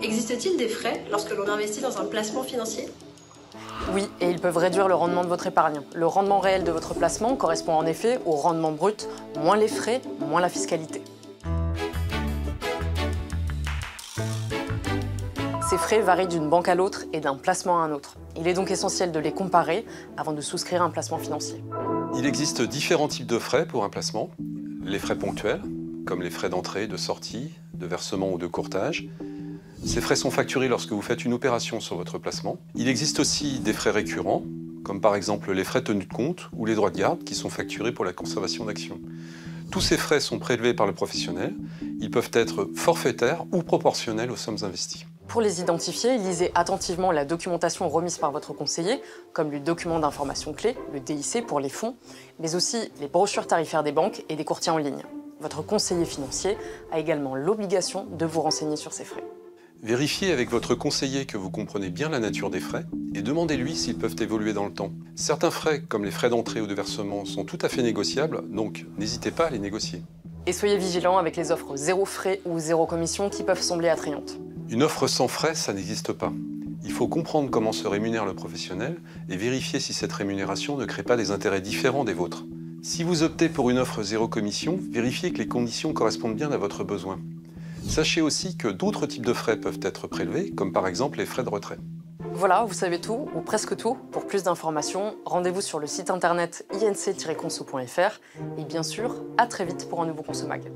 Existe-t-il des frais lorsque l'on investit dans un placement financier? Oui, et ils peuvent réduire le rendement de votre épargne. Le rendement réel de votre placement correspond en effet au rendement brut, moins les frais, moins la fiscalité. Ces frais varient d'une banque à l'autre et d'un placement à un autre. Il est donc essentiel de les comparer avant de souscrire un placement financier. Il existe différents types de frais pour un placement. Les frais ponctuels, comme les frais d'entrée, de sortie, de versement ou de courtage. Ces frais sont facturés lorsque vous faites une opération sur votre placement. Il existe aussi des frais récurrents, comme par exemple les frais de tenue de compte ou les droits de garde qui sont facturés pour la conservation d'actions. Tous ces frais sont prélevés par le professionnel. Ils peuvent être forfaitaires ou proportionnels aux sommes investies. Pour les identifier, lisez attentivement la documentation remise par votre conseiller, comme le document d'information clé, le DIC pour les fonds, mais aussi les brochures tarifaires des banques et des courtiers en ligne. Votre conseiller financier a également l'obligation de vous renseigner sur ces frais. Vérifiez avec votre conseiller que vous comprenez bien la nature des frais et demandez-lui s'ils peuvent évoluer dans le temps. Certains frais, comme les frais d'entrée ou de versement, sont tout à fait négociables, donc n'hésitez pas à les négocier. Et soyez vigilants avec les offres zéro frais ou zéro commission qui peuvent sembler attrayantes. Une offre sans frais, ça n'existe pas. Il faut comprendre comment se rémunère le professionnel et vérifier si cette rémunération ne crée pas des intérêts différents des vôtres. Si vous optez pour une offre zéro commission, vérifiez que les conditions correspondent bien à votre besoin. Sachez aussi que d'autres types de frais peuvent être prélevés, comme par exemple les frais de retrait. Voilà, vous savez tout, ou presque tout. Pour plus d'informations, rendez-vous sur le site internet inc-conso.fr et bien sûr, à très vite pour un nouveau Consomag.